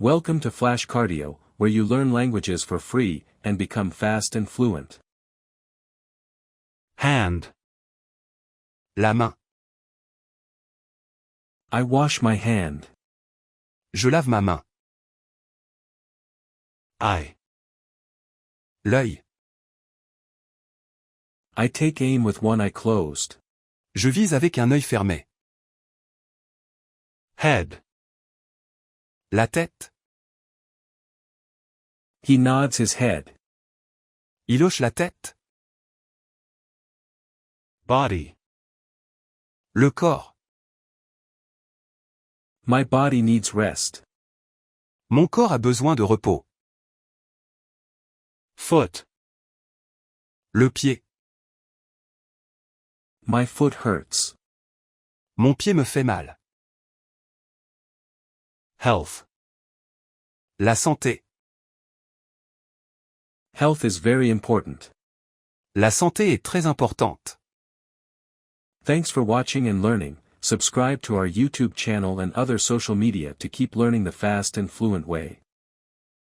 Welcome to Flash Cardio, where you learn languages for free and become fast and fluent. Hand. La main. I wash my hand. Je lave ma main. Eye. L'œil. I take aim with one eye closed. Je vise avec un œil fermé. Head. La tête. He nods his head. Il hoche la tête. Body. Le corps. My body needs rest. Mon corps a besoin de repos. Foot. Le pied. My foot hurts. Mon pied me fait mal. Health. La santé. Health is very important. La santé est très importante. Thanks for watching and learning. Subscribe to our YouTube channel and other social media to keep learning the fast and fluent way.